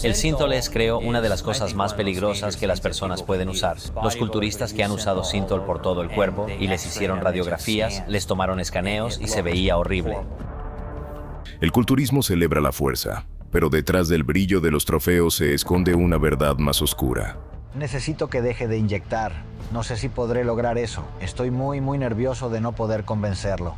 El Synthol es, creo, una de las cosas más peligrosas que las personas pueden usar. Los culturistas que han usado Synthol por todo el cuerpo y les hicieron radiografías, les tomaron escaneos y se veía horrible. El culturismo celebra la fuerza, pero detrás del brillo de los trofeos se esconde una verdad más oscura. Necesito que deje de inyectar. No sé si podré lograr eso. Estoy muy nervioso de no poder convencerlo.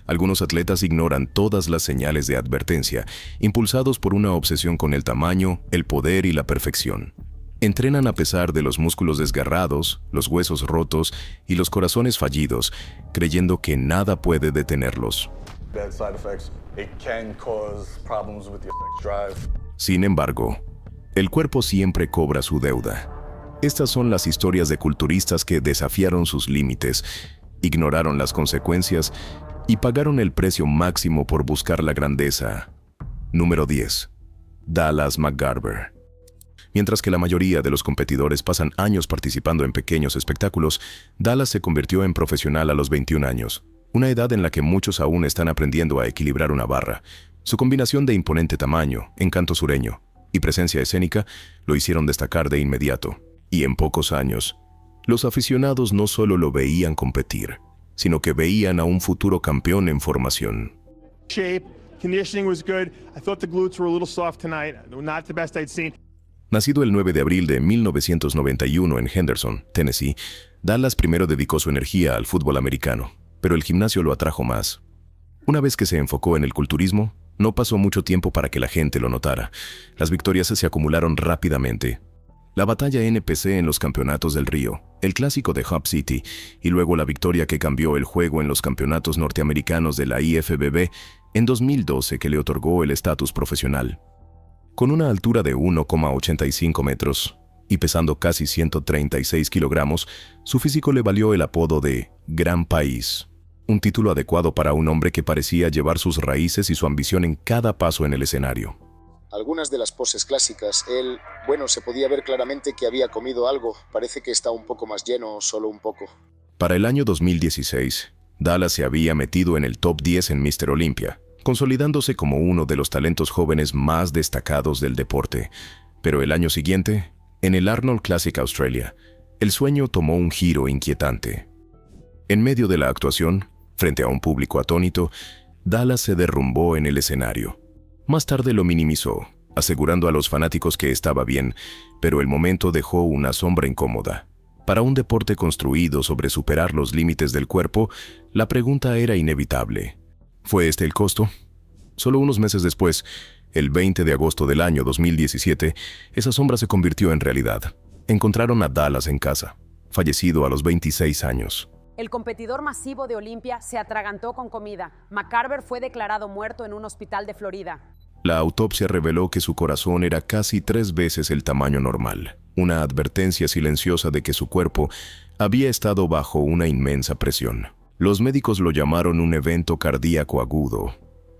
Algunos atletas ignoran todas las señales de advertencia, impulsados por una obsesión con el tamaño, el poder y la perfección. Entrenan a pesar de los músculos desgarrados, los huesos rotos y los corazones fallidos, creyendo que nada puede detenerlos. Sin embargo, el cuerpo siempre cobra su deuda. Estas son las historias de culturistas que desafiaron sus límites, ignoraron las consecuencias y pagaron el precio máximo por buscar la grandeza. Número 10. Dallas McGarver. Mientras que la mayoría de los competidores pasan años participando en pequeños espectáculos, Dallas se convirtió en profesional a los 21 años, una edad en la que muchos aún están aprendiendo a equilibrar una barra. Su combinación de imponente tamaño, encanto sureño y presencia escénica lo hicieron destacar de inmediato. Y en pocos años, los aficionados no solo lo veían competir, sino que veían a un futuro campeón en formación. Nacido el 9 de abril de 1991 en Henderson, Tennessee, Dallas primero dedicó su energía al fútbol americano, pero el gimnasio lo atrajo más. Una vez que se enfocó en el culturismo, no pasó mucho tiempo para que la gente lo notara. Las victorias se acumularon rápidamente. La batalla NPC en los campeonatos del Río, el clásico de Hub City y luego la victoria que cambió el juego en los campeonatos norteamericanos de la IFBB en 2012 que le otorgó el estatus profesional. Con una altura de 1,85 metros y pesando casi 136 kilogramos, su físico le valió el apodo de Gran País, un título adecuado para un hombre que parecía llevar sus raíces y su ambición en cada paso en el escenario. Algunas de las poses clásicas, se podía ver claramente que había comido algo. Parece que está un poco más lleno, solo un poco. Para el año 2016, Dallas se había metido en el top 10 en Mr. Olympia, consolidándose como uno de los talentos jóvenes más destacados del deporte. Pero el año siguiente, en el Arnold Classic Australia, el sueño tomó un giro inquietante. En medio de la actuación, frente a un público atónito, Dallas se derrumbó en el escenario. Más tarde lo minimizó, asegurando a los fanáticos que estaba bien, pero el momento dejó una sombra incómoda. Para un deporte construido sobre superar los límites del cuerpo, la pregunta era inevitable. ¿Fue este el costo? Solo unos meses después, el 20 de agosto del año 2017, esa sombra se convirtió en realidad. Encontraron a Dallas en casa, fallecido a los 26 años. El competidor masivo de Olimpia se atragantó con comida. McGarver fue declarado muerto en un hospital de Florida. La autopsia reveló que su corazón era casi 3 veces el tamaño normal, una advertencia silenciosa de que su cuerpo había estado bajo una inmensa presión. Los médicos lo llamaron un evento cardíaco agudo,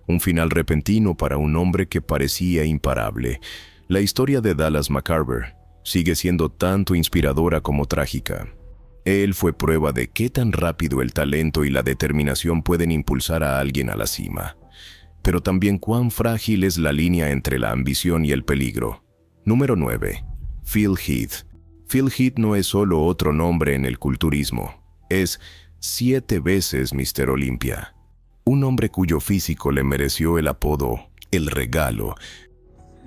un final repentino para un hombre que parecía imparable. La historia de Dallas McGarver sigue siendo tanto inspiradora como trágica. Él fue prueba de qué tan rápido el talento y la determinación pueden impulsar a alguien a la cima, pero también cuán frágil es la línea entre la ambición y el peligro. Número 9. Phil Heath. Phil Heath no es solo otro nombre en el culturismo, es 7 veces Mr. Olympia. Un hombre cuyo físico le mereció el apodo, el regalo.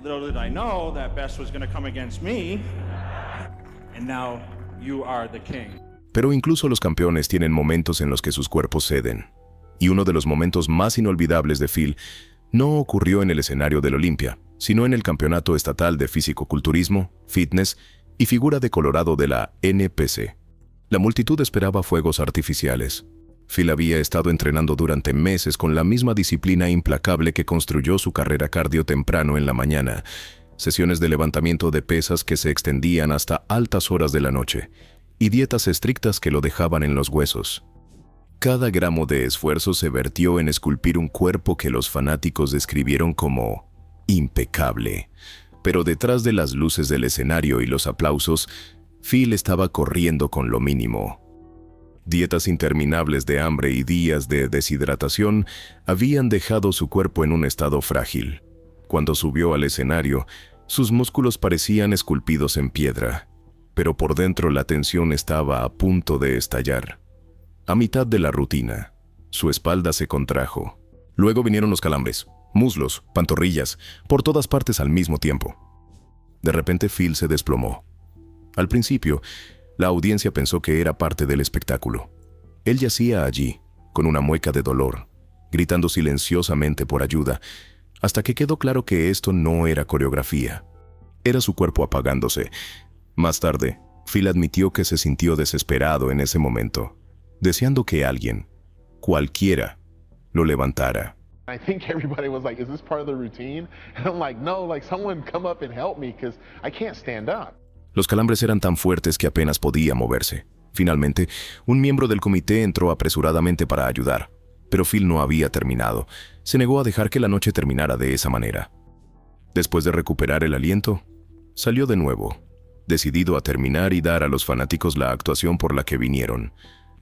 Little did I know that Best was going to come against me, and now you are the king. Pero incluso los campeones tienen momentos en los que sus cuerpos ceden. Y uno de los momentos más inolvidables de Phil no ocurrió en el escenario del Olympia, sino en el Campeonato Estatal de Físico-Culturismo, Fitness y Figura de Colorado de la NPC. La multitud esperaba fuegos artificiales. Phil había estado entrenando durante meses con la misma disciplina implacable que construyó su carrera cardio temprano en la mañana, sesiones de levantamiento de pesas que se extendían hasta altas horas de la noche, y dietas estrictas que lo dejaban en los huesos. Cada gramo de esfuerzo se vertió en esculpir un cuerpo que los fanáticos describieron como impecable. Pero detrás de las luces del escenario y los aplausos, Phil estaba corriendo con lo mínimo. Dietas interminables de hambre y días de deshidratación habían dejado su cuerpo en un estado frágil. Cuando subió al escenario, Sus músculos parecían esculpidos en piedra, pero por dentro la tensión estaba a punto de estallar. A mitad de la rutina, su espalda se contrajo. Luego vinieron los calambres, muslos, pantorrillas, por todas partes al mismo tiempo. De repente Phil se desplomó. Al principio, la audiencia pensó que era parte del espectáculo. Él yacía allí, con una mueca de dolor, gritando silenciosamente por ayuda, hasta que quedó claro que esto no era coreografía. Era su cuerpo apagándose. Más tarde, Phil admitió que se sintió desesperado en ese momento, deseando que alguien, cualquiera, lo levantara. I think everybody was like, is this part of the routine? And I'm like, no, like someone come up and help me because I can't stand up. Los calambres eran tan fuertes que apenas podía moverse. Finalmente, un miembro del comité entró apresuradamente para ayudar, pero Phil no había terminado. Se negó a dejar que la noche terminara de esa manera. Después de recuperar el aliento, salió de nuevo, decidido a terminar y dar a los fanáticos la actuación por la que vinieron.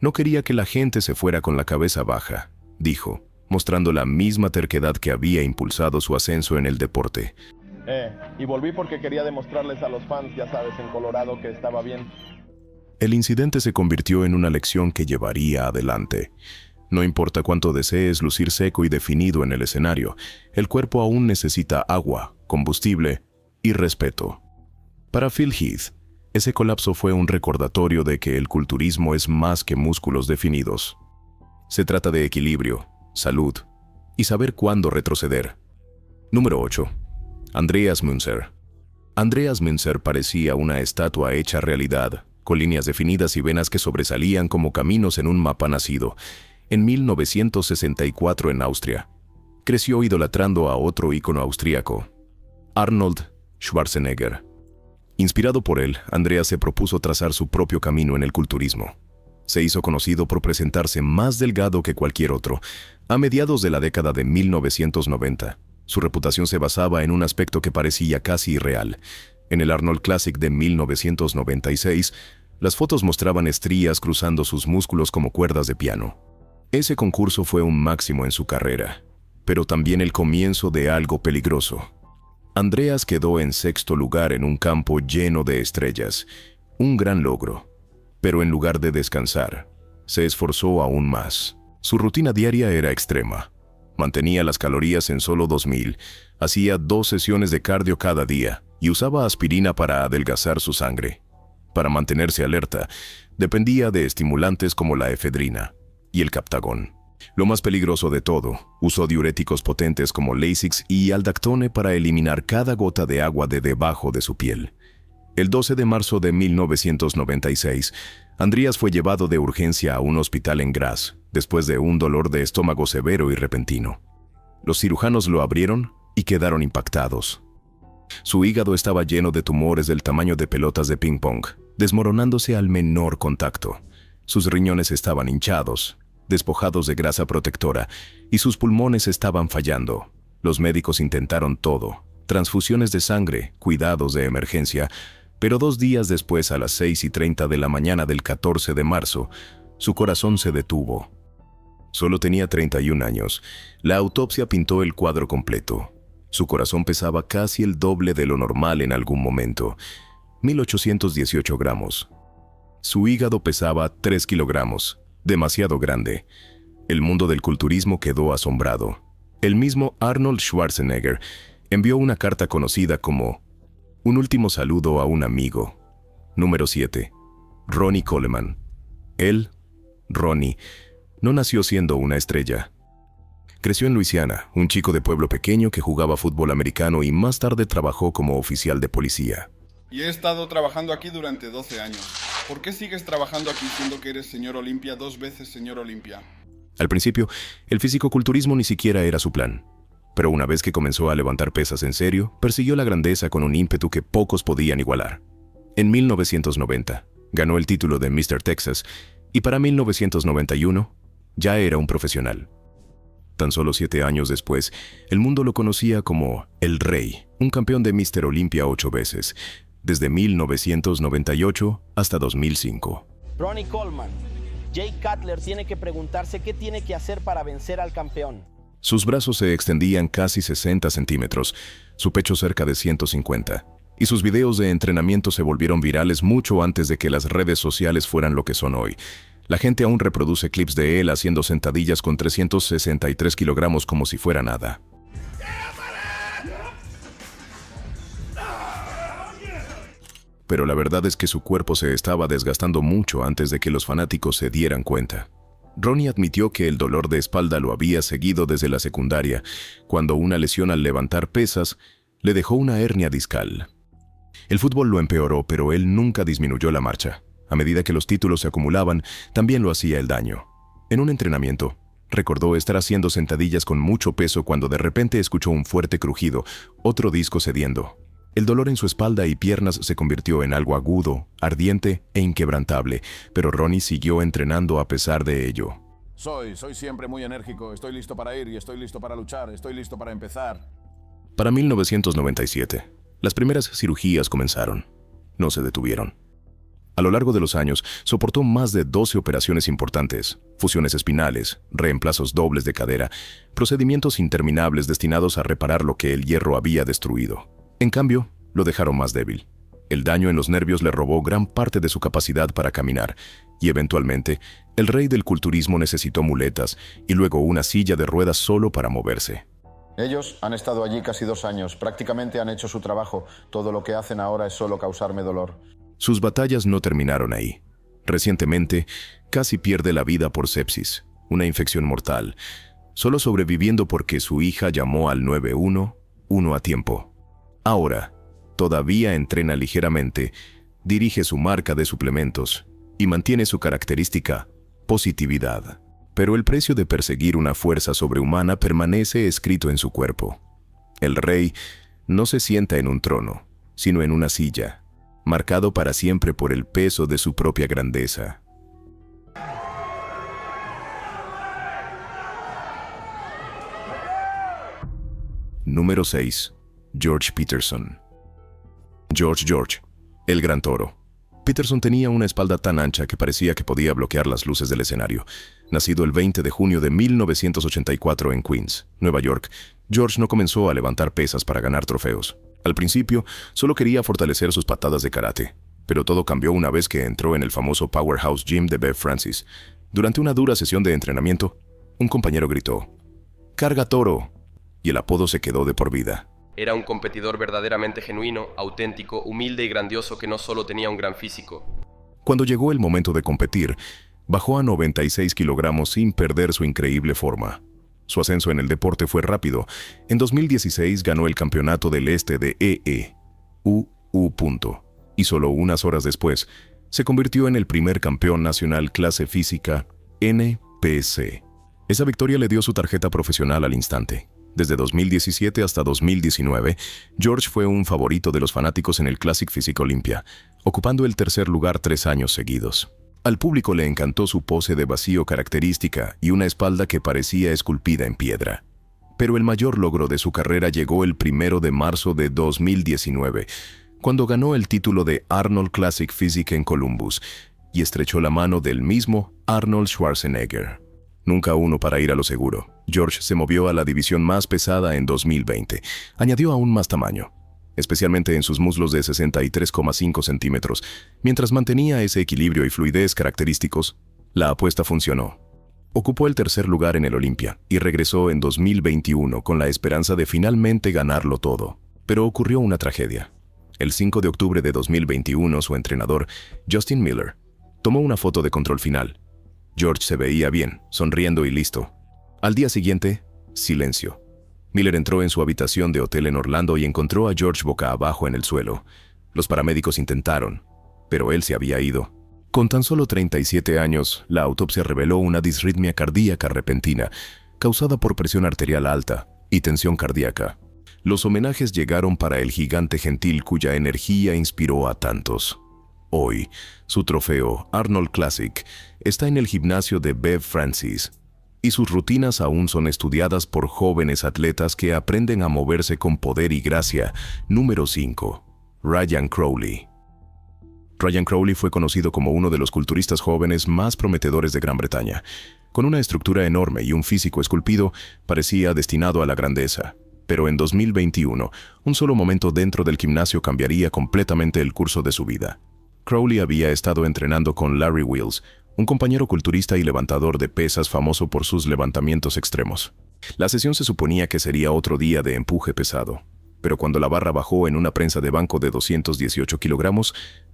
No quería que la gente se fuera con la cabeza baja, dijo, mostrando la misma terquedad que había impulsado su ascenso en el deporte. Y volví porque quería demostrarles a los fans, ya sabes, en Colorado, que estaba bien. El incidente se convirtió en una lección que llevaría adelante. No importa cuánto desees lucir seco y definido en el escenario, el cuerpo aún necesita agua, combustible y respeto. Para Phil Heath, ese colapso fue un recordatorio de que el culturismo es más que músculos definidos. Se trata de equilibrio, salud y saber cuándo retroceder. Número 8. Andreas Münzer. Andreas Münzer parecía una estatua hecha realidad, con líneas definidas y venas que sobresalían como caminos en un mapa nacido en 1964 en Austria. Creció idolatrando a otro ícono austríaco, Arnold Schwarzenegger. Inspirado por él, Andreas se propuso trazar su propio camino en el culturismo. Se hizo conocido por presentarse más delgado que cualquier otro. A mediados de la década de 1990, su reputación se basaba en un aspecto que parecía casi irreal. En el Arnold Classic de 1996, las fotos mostraban estrías cruzando sus músculos como cuerdas de piano. Ese concurso fue un máximo en su carrera, pero también el comienzo de algo peligroso. Andreas quedó en sexto lugar en un campo lleno de estrellas, un gran logro. Pero en lugar de descansar, se esforzó aún más. Su rutina diaria era extrema. Mantenía las calorías en solo 2000, hacía 2 sesiones de cardio cada día y usaba aspirina para adelgazar su sangre. Para mantenerse alerta, dependía de estimulantes como la efedrina y el Captagon. Lo más peligroso de todo, usó diuréticos potentes como Lasix y Aldactone para eliminar cada gota de agua de debajo de su piel. El 12 de marzo de 1996, Andreas fue llevado de urgencia a un hospital en Graz, después de un dolor de estómago severo y repentino. Los cirujanos lo abrieron y quedaron impactados. Su hígado estaba lleno de tumores del tamaño de pelotas de ping-pong, desmoronándose al menor contacto. Sus riñones estaban hinchados, despojados de grasa protectora, y sus pulmones estaban fallando. Los médicos intentaron todo: transfusiones de sangre, cuidados de emergencia, pero 2 días después, a las 6:30 de la mañana del 14 de marzo, su corazón se detuvo. Solo tenía 31 años. La autopsia pintó el cuadro completo. Su corazón pesaba casi el doble de lo normal en algún momento, 1818 gramos. Su hígado pesaba 3 kilogramos, demasiado grande. El mundo del culturismo quedó asombrado. El mismo Arnold Schwarzenegger envió una carta conocida como Un último saludo a un amigo. Número 7. Ronnie Coleman. Él, Ronnie, no nació siendo una estrella. Creció en Luisiana, un chico de pueblo pequeño que jugaba fútbol americano y más tarde trabajó como oficial de policía. Y he estado trabajando aquí durante 12 años. ¿Por qué sigues trabajando aquí siendo que eres señor Olimpia, 2 veces señor Olimpia? Al principio, el fisicoculturismo ni siquiera era su plan. Pero una vez que comenzó a levantar pesas en serio, persiguió la grandeza con un ímpetu que pocos podían igualar. En 1990, ganó el título de Mr. Texas y para 1991 ya era un profesional. Tan solo 7 años después, el mundo lo conocía como El Rey, un campeón de Mr. Olimpia 8 veces, desde 1998 hasta 2005. Ronnie Coleman. Jay Cutler tiene que preguntarse qué tiene que hacer para vencer al campeón. Sus brazos se extendían casi 60 centímetros, su pecho cerca de 150, y sus videos de entrenamiento se volvieron virales mucho antes de que las redes sociales fueran lo que son hoy. La gente aún reproduce clips de él haciendo sentadillas con 363 kilogramos como si fuera nada. Pero la verdad es que su cuerpo se estaba desgastando mucho antes de que los fanáticos se dieran cuenta. Ronnie admitió que el dolor de espalda lo había seguido desde la secundaria, cuando una lesión al levantar pesas le dejó una hernia discal. El fútbol lo empeoró, pero él nunca disminuyó la marcha. A medida que los títulos se acumulaban, también lo hacía el daño. En un entrenamiento, recordó estar haciendo sentadillas con mucho peso cuando de repente escuchó un fuerte crujido, otro disco cediendo. El dolor en su espalda y piernas se convirtió en algo agudo, ardiente e inquebrantable, pero Ronnie siguió entrenando a pesar de ello. Soy siempre muy enérgico, estoy listo para ir y estoy listo para luchar, estoy listo para empezar. Para 1997, las primeras cirugías comenzaron. No se detuvieron. A lo largo de los años, soportó más de 12 operaciones importantes, fusiones espinales, reemplazos dobles de cadera, procedimientos interminables destinados a reparar lo que el hierro había destruido. En cambio, lo dejaron más débil. El daño en los nervios le robó gran parte de su capacidad para caminar, y eventualmente, el rey del culturismo necesitó muletas y luego una silla de ruedas solo para moverse. Ellos han estado allí casi 2 años, prácticamente han hecho su trabajo. Todo lo que hacen ahora es solo causarme dolor. Sus batallas no terminaron ahí. Recientemente, casi pierde la vida por sepsis, una infección mortal, solo sobreviviendo porque su hija llamó al 911 a tiempo. Ahora, todavía entrena ligeramente, dirige su marca de suplementos y mantiene su característica positividad. Pero el precio de perseguir una fuerza sobrehumana permanece escrito en su cuerpo. El rey no se sienta en un trono, sino en una silla, marcado para siempre por el peso de su propia grandeza. Número 6. George Peterson. George, el gran toro. Peterson tenía una espalda tan ancha que parecía que podía bloquear las luces del escenario. Nacido el 20 de junio de 1984 en Queens, Nueva York, George no comenzó a levantar pesas para ganar trofeos. Al principio, solo quería fortalecer sus patadas de karate, pero todo cambió una vez que entró en el famoso Powerhouse Gym de Bev Francis. Durante una dura sesión de entrenamiento, un compañero gritó, «¡Carga, toro!», y el apodo se quedó de por vida. Era un competidor verdaderamente genuino, auténtico, humilde y grandioso que no solo tenía un gran físico. Cuando llegó el momento de competir, bajó a 96 kilogramos sin perder su increíble forma. Su ascenso en el deporte fue rápido. En 2016 ganó el campeonato del este de EEUU. Y solo unas horas después, se convirtió en el primer campeón nacional clase física NPC. Esa victoria le dio su tarjeta profesional al instante. Desde 2017 hasta 2019, George fue un favorito de los fanáticos en el Classic Physique Olympia, ocupando el tercer lugar 3 años seguidos. Al público le encantó su pose de vacío característica y una espalda que parecía esculpida en piedra. Pero el mayor logro de su carrera llegó el 1 de marzo de 2019, cuando ganó el título de Arnold Classic Physique en Columbus y estrechó la mano del mismo Arnold Schwarzenegger. Nunca uno para ir a lo seguro. George se movió a la división más pesada en 2020. Añadió aún más tamaño, especialmente en sus muslos de 63,5 centímetros. Mientras mantenía ese equilibrio y fluidez característicos, la apuesta funcionó. Ocupó el tercer lugar en el Olympia y regresó en 2021 con la esperanza de finalmente ganarlo todo. Pero ocurrió una tragedia. El 5 de octubre de 2021, su entrenador, Justin Miller, tomó una foto de control final. George se veía bien, sonriendo y listo. Al día siguiente, silencio. Miller entró en su habitación de hotel en Orlando y encontró a George boca abajo en el suelo. Los paramédicos intentaron, pero él se había ido. Con tan solo 37 años, la autopsia reveló una disritmia cardíaca repentina, causada por presión arterial alta y tensión cardíaca. Los homenajes llegaron para el gigante gentil cuya energía inspiró a tantos. Hoy, su trofeo, Arnold Classic, está en el gimnasio de Bev Francis, y sus rutinas aún son estudiadas por jóvenes atletas que aprenden a moverse con poder y gracia. Número 5. Ryan Crowley. Ryan Crowley fue conocido como uno de los culturistas jóvenes más prometedores de Gran Bretaña. Con una estructura enorme y un físico esculpido, parecía destinado a la grandeza. Pero en 2021, un solo momento dentro del gimnasio cambiaría completamente el curso de su vida. Crowley había estado entrenando con Larry Wheels, un compañero culturista y levantador de pesas famoso por sus levantamientos extremos. La sesión se suponía que sería otro día de empuje pesado, pero cuando la barra bajó en una prensa de banco de 218 kilogramos,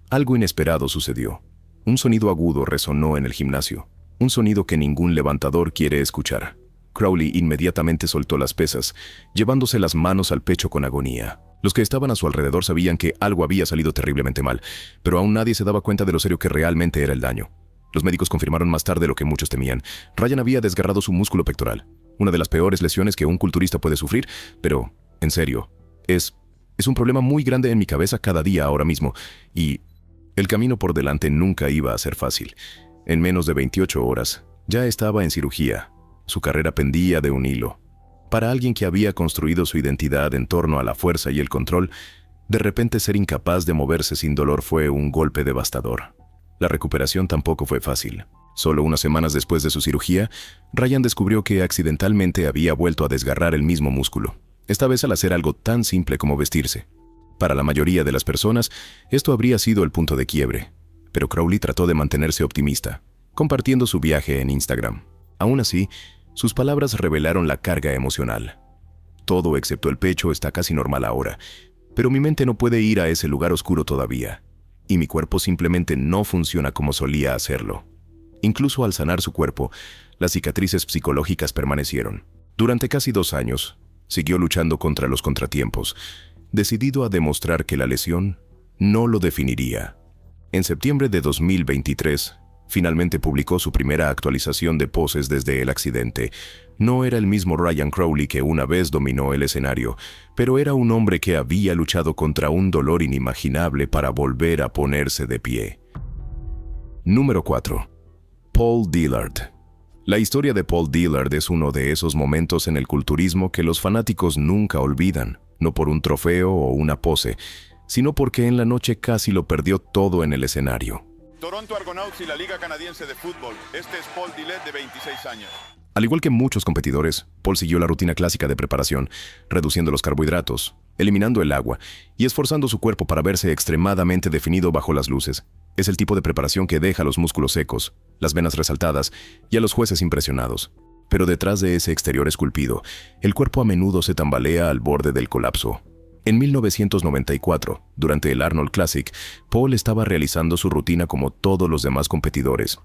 algo inesperado sucedió. Un sonido agudo resonó en el gimnasio, un sonido que ningún levantador quiere escuchar. Crowley inmediatamente soltó las pesas, llevándose las manos al pecho con agonía. Los que estaban a su alrededor sabían que algo había salido terriblemente mal, pero aún nadie se daba cuenta de lo serio que realmente era el daño. Los médicos confirmaron más tarde lo que muchos temían. Ryan había desgarrado su músculo pectoral, una de las peores lesiones que un culturista puede sufrir, pero, en serio, es un problema muy grande en mi cabeza cada día ahora mismo, y el camino por delante nunca iba a ser fácil. En menos de 28 horas, ya estaba en cirugía. Su carrera pendía de un hilo. Para alguien que había construido su identidad en torno a la fuerza y el control, de repente ser incapaz de moverse sin dolor fue un golpe devastador. La recuperación tampoco fue fácil. Solo unas semanas después de su cirugía, Ryan descubrió que accidentalmente había vuelto a desgarrar el mismo músculo, esta vez al hacer algo tan simple como vestirse. Para la mayoría de las personas, esto habría sido el punto de quiebre, pero Crowley trató de mantenerse optimista, compartiendo su viaje en Instagram. Aún así, sus palabras revelaron la carga emocional. Todo excepto el pecho está casi normal ahora, pero mi mente no puede ir a ese lugar oscuro todavía, y mi cuerpo simplemente no funciona como solía hacerlo. Incluso al sanar su cuerpo, las cicatrices psicológicas permanecieron. Durante casi 2 años, siguió luchando contra los contratiempos, decidido a demostrar que la lesión no lo definiría. En septiembre de 2023, finalmente publicó su primera actualización de poses desde el accidente. No era el mismo Ryan Crowley que una vez dominó el escenario, pero era un hombre que había luchado contra un dolor inimaginable para volver a ponerse de pie. Número 4. Paul Dillard. La historia de Paul Dillard es uno de esos momentos en el culturismo que los fanáticos nunca olvidan, no por un trofeo o una pose, sino porque en la noche casi lo perdió todo en el escenario. Toronto Argonauts y la Liga Canadiense de Fútbol. Este es Paul Dillard, de 26 años. Al igual que muchos competidores, Paul siguió la rutina clásica de preparación, reduciendo los carbohidratos, eliminando el agua y esforzando su cuerpo para verse extremadamente definido bajo las luces. Es el tipo de preparación que deja los músculos secos, las venas resaltadas y a los jueces impresionados. Pero detrás de ese exterior esculpido, el cuerpo a menudo se tambalea al borde del colapso. En 1994, durante el Arnold Classic, Paul estaba realizando su rutina como todos los demás competidores.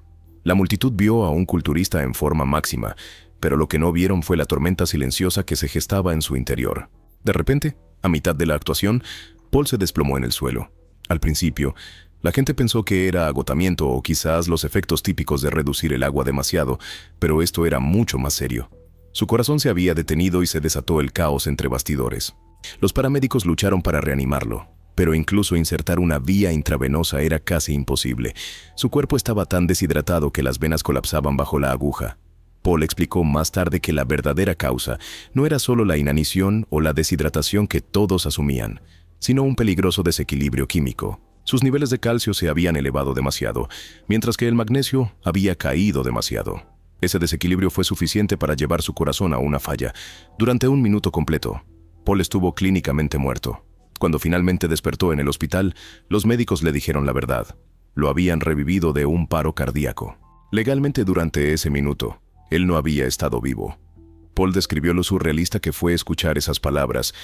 La multitud vio a un culturista en forma máxima, pero lo que no vieron fue la tormenta silenciosa que se gestaba en su interior. De repente, a mitad de la actuación, Paul se desplomó en el suelo. Al principio, la gente pensó que era agotamiento o quizás los efectos típicos de reducir el agua demasiado, pero esto era mucho más serio. Su corazón se había detenido y se desató el caos entre bastidores. Los paramédicos lucharon para reanimarlo, pero incluso insertar una vía intravenosa era casi imposible. Su cuerpo estaba tan deshidratado que las venas colapsaban bajo la aguja. Paul explicó más tarde que la verdadera causa no era solo la inanición o la deshidratación que todos asumían, sino un peligroso desequilibrio químico. Sus niveles de calcio se habían elevado demasiado, mientras que el magnesio había caído demasiado. Ese desequilibrio fue suficiente para llevar su corazón a una falla. Durante 1 minuto completo, Paul estuvo clínicamente muerto. Cuando finalmente despertó en el hospital, los médicos le dijeron la verdad. Lo habían revivido de un paro cardíaco. Legalmente durante ese minuto, él no había estado vivo. Paul describió lo surrealista que fue escuchar esas palabras.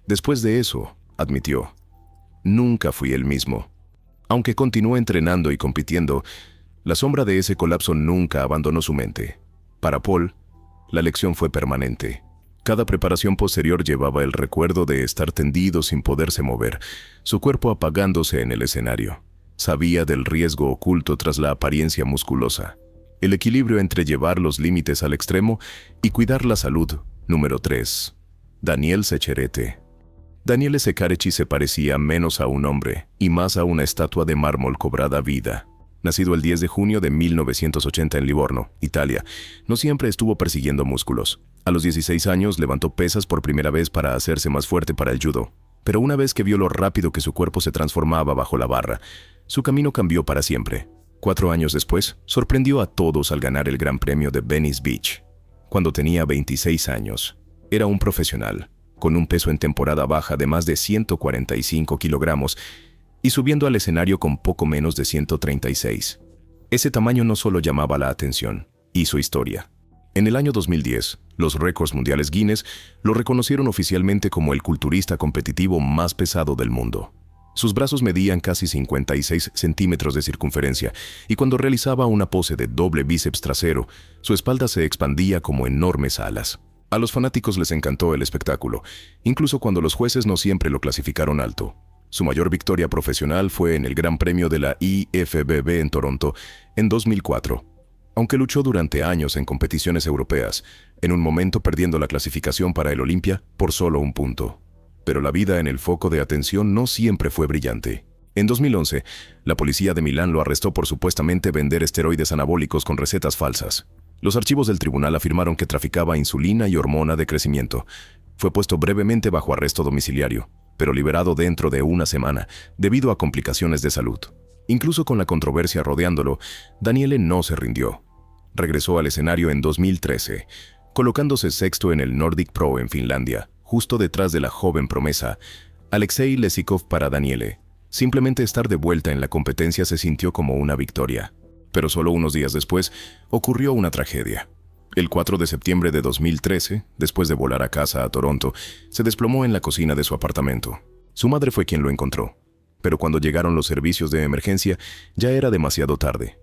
Después de eso, admitió, nunca fui el mismo. Aunque continuó entrenando y compitiendo, la sombra de ese colapso nunca abandonó su mente. Para Paul, la lección fue permanente. Cada preparación posterior llevaba el recuerdo de estar tendido sin poderse mover, su cuerpo apagándose en el escenario. Sabía del riesgo oculto tras la apariencia musculosa. El equilibrio entre llevar los límites al extremo y cuidar la salud. Número 3. Daniel Seccherete. Daniele Seccareci se parecía menos a un hombre y más a una estatua de mármol cobrada vida. Nacido el 10 de junio de 1980 en Livorno, Italia, no siempre estuvo persiguiendo músculos. A los 16 años levantó pesas por primera vez para hacerse más fuerte para el judo. Pero una vez que vio lo rápido que su cuerpo se transformaba bajo la barra, su camino cambió para siempre. 4 años después, sorprendió a todos al ganar el Gran Premio de Venice Beach. Cuando tenía 26 años, era un profesional, con un peso en temporada baja de más de 145 kilogramos y subiendo al escenario con poco menos de 136. Ese tamaño no solo llamaba la atención, hizo historia. En el año 2010, los récords mundiales Guinness lo reconocieron oficialmente como el culturista competitivo más pesado del mundo. Sus brazos medían casi 56 centímetros de circunferencia y cuando realizaba una pose de doble bíceps trasero, su espalda se expandía como enormes alas. A los fanáticos les encantó el espectáculo, incluso cuando los jueces no siempre lo clasificaron alto. Su mayor victoria profesional fue en el Gran Premio de la IFBB en Toronto en 2004. Aunque luchó durante años en competiciones europeas, en un momento perdiendo la clasificación para el Olympia por solo un punto. Pero la vida en el foco de atención no siempre fue brillante. En 2011, la policía de Milán lo arrestó por supuestamente vender esteroides anabólicos con recetas falsas. Los archivos del tribunal afirmaron que traficaba insulina y hormona de crecimiento. Fue puesto brevemente bajo arresto domiciliario, pero liberado dentro de una semana debido a complicaciones de salud. Incluso con la controversia rodeándolo, Daniele no se rindió. Regresó al escenario en 2013, colocándose sexto en el Nordic Pro en Finlandia, justo detrás de la joven promesa, Alexei Lesikov. Para Daniele, simplemente estar de vuelta en la competencia se sintió como una victoria. Pero solo unos días después, ocurrió una tragedia. El 4 de septiembre de 2013, después de volar a casa a Toronto, se desplomó en la cocina de su apartamento. Su madre fue quien lo encontró, pero cuando llegaron los servicios de emergencia, ya era demasiado tarde.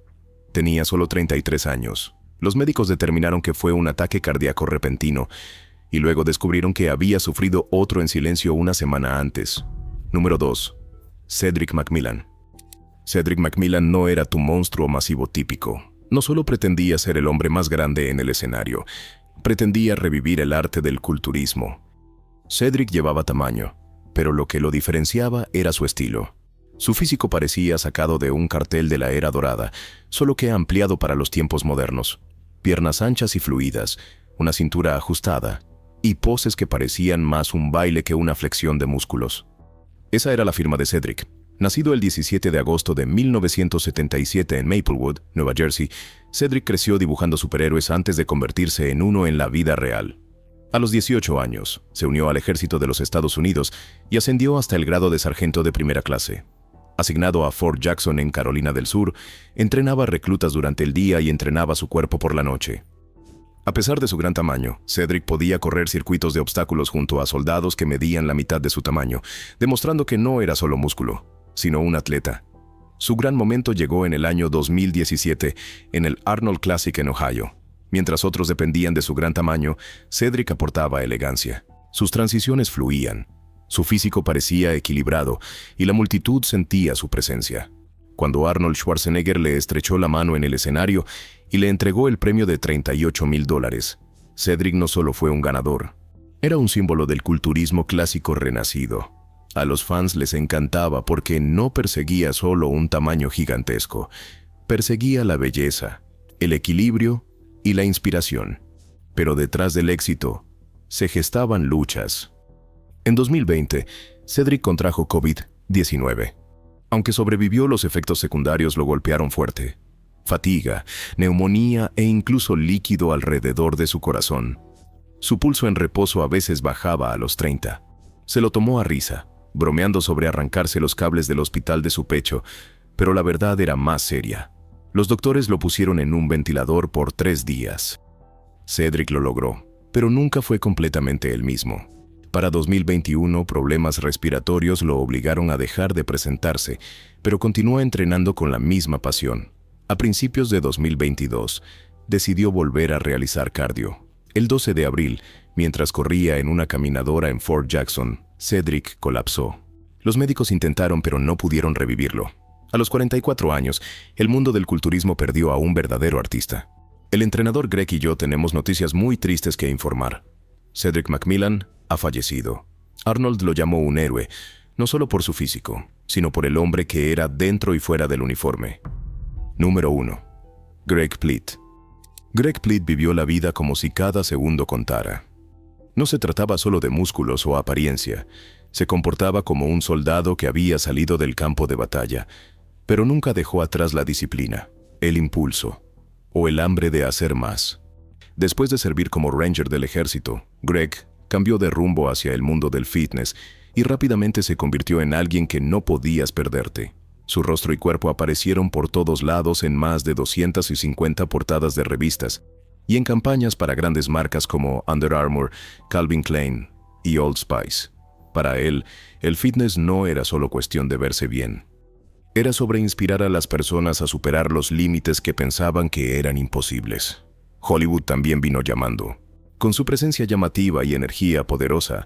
Tenía solo 33 años. Los médicos determinaron que fue un ataque cardíaco repentino, y luego descubrieron que había sufrido otro en silencio una semana antes. Número 2. Cedric McMillan. Cedric McMillan no era tu monstruo masivo típico. No solo pretendía ser el hombre más grande en el escenario, pretendía revivir el arte del culturismo. Cedric llevaba tamaño, pero lo que lo diferenciaba era su estilo. Su físico parecía sacado de un cartel de la era dorada, solo que ampliado para los tiempos modernos. Piernas anchas y fluidas, una cintura ajustada, y poses que parecían más un baile que una flexión de músculos. Esa era la firma de Cedric. Nacido el 17 de agosto de 1977 en Maplewood, Nueva Jersey, Cedric creció dibujando superhéroes antes de convertirse en uno en la vida real. A los 18 años, se unió al ejército de los Estados Unidos y ascendió hasta el grado de sargento de primera clase. Asignado a Fort Jackson en Carolina del Sur, entrenaba reclutas durante el día y entrenaba su cuerpo por la noche. A pesar de su gran tamaño, Cedric podía correr circuitos de obstáculos junto a soldados que medían la mitad de su tamaño, demostrando que no era solo músculo, sino un atleta. Su gran momento llegó en el año 2017 en el Arnold Classic en Ohio. Mientras otros dependían de su gran tamaño, Cedric aportaba elegancia. Sus transiciones fluían. Su físico parecía equilibrado y la multitud sentía su presencia. Cuando Arnold Schwarzenegger le estrechó la mano en el escenario y le entregó el premio de $38,000, Cedric no solo fue un ganador, era un símbolo del culturismo clásico renacido. A los fans les encantaba porque no perseguía solo un tamaño gigantesco, perseguía la belleza, el equilibrio y la inspiración. Pero detrás del éxito, se gestaban luchas. En 2020, Cedric contrajo COVID-19. Aunque sobrevivió, los efectos secundarios lo golpearon fuerte. Fatiga, neumonía e incluso líquido alrededor de su corazón. Su pulso en reposo a veces bajaba a los 30. Se lo tomó a risa, bromeando sobre arrancarse los cables del hospital de su pecho, pero la verdad era más seria. Los doctores lo pusieron en un ventilador por 3 días. Cedric lo logró, pero nunca fue completamente el mismo. Para 2021, problemas respiratorios lo obligaron a dejar de presentarse, pero continuó entrenando con la misma pasión. A principios de 2022, decidió volver a realizar cardio. El 12 de abril, mientras corría en una caminadora en Fort Jackson, Cedric colapsó. Los médicos intentaron, pero no pudieron revivirlo. A los 44 años, el mundo del culturismo perdió a un verdadero artista. El entrenador Greg y yo tenemos noticias muy tristes que informar. Cedric McMillan ha fallecido. Arnold lo llamó un héroe, no solo por su físico, sino por el hombre que era dentro y fuera del uniforme. Número 1. Greg Plitt. Greg Plitt vivió la vida como si cada segundo contara. No se trataba solo de músculos o apariencia, Se comportaba como un soldado que había salido del campo de batalla, pero nunca dejó atrás la disciplina, el impulso o el hambre de hacer más. Después de servir como ranger del ejército, Greg cambió de rumbo hacia el mundo del fitness y rápidamente se convirtió en alguien que no podías perderte. Su rostro y cuerpo aparecieron por todos lados en más de 250 portadas de revistas y en campañas para grandes marcas como Under Armour, Calvin Klein y Old Spice. Para él, el fitness no era solo cuestión de verse bien. Era sobre inspirar a las personas a superar los límites que pensaban que eran imposibles. Hollywood también vino llamando. Con su presencia llamativa y energía poderosa,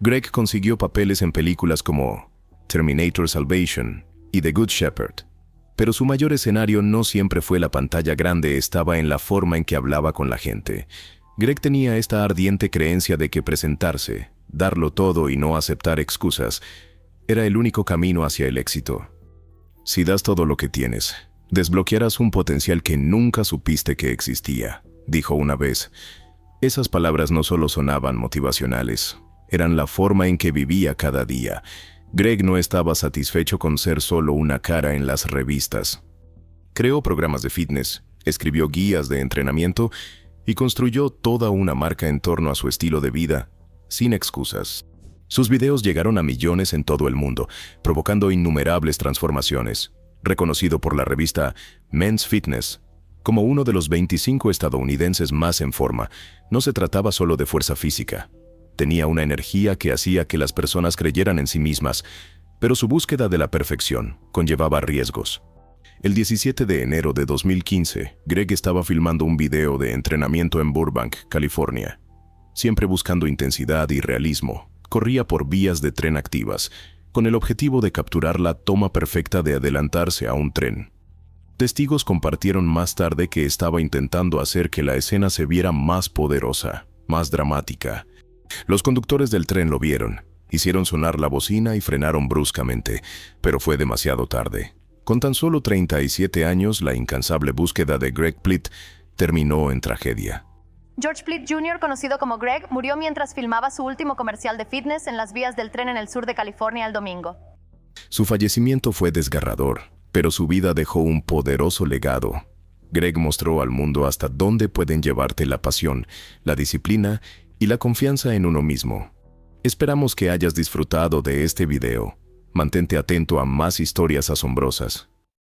Greg consiguió papeles en películas como Terminator Salvation y The Good Shepherd. Pero su mayor escenario no siempre fue la pantalla grande, estaba en la forma en que hablaba con la gente. Greg tenía esta ardiente creencia de que presentarse, darlo todo y no aceptar excusas, era el único camino hacia el éxito. Si das todo lo que tienes, desbloquearás un potencial que nunca supiste que existía, dijo una vez. Esas palabras no solo sonaban motivacionales, eran la forma en que vivía cada día. Greg no estaba satisfecho con ser solo una cara en las revistas. Creó programas de fitness, escribió guías de entrenamiento y construyó toda una marca en torno a su estilo de vida, sin excusas. Sus videos llegaron a millones en todo el mundo, provocando innumerables transformaciones. Reconocido por la revista Men's Fitness como uno de los 25 estadounidenses más en forma, no se trataba solo de fuerza física. Tenía una energía que hacía que las personas creyeran en sí mismas, pero su búsqueda de la perfección conllevaba riesgos. El 17 de enero de 2015, Greg estaba filmando un video de entrenamiento en Burbank, California. Siempre buscando intensidad y realismo, corría por vías de tren activas, con el objetivo de capturar la toma perfecta de adelantarse a un tren. Testigos compartieron más tarde que estaba intentando hacer que la escena se viera más poderosa, más dramática. Los conductores del tren lo vieron, hicieron sonar la bocina y frenaron bruscamente, pero fue demasiado tarde. Con tan solo 37 años, la incansable búsqueda de Greg Plitt terminó en tragedia. George Plitt Jr., conocido como Greg, murió mientras filmaba su último comercial de fitness en las vías del tren en el sur de California el domingo. Su fallecimiento fue desgarrador, pero su vida dejó un poderoso legado. Greg mostró al mundo hasta dónde pueden llevarte la pasión, la disciplina y la confianza en uno mismo. Esperamos que hayas disfrutado de este video. Mantente atento a más historias asombrosas.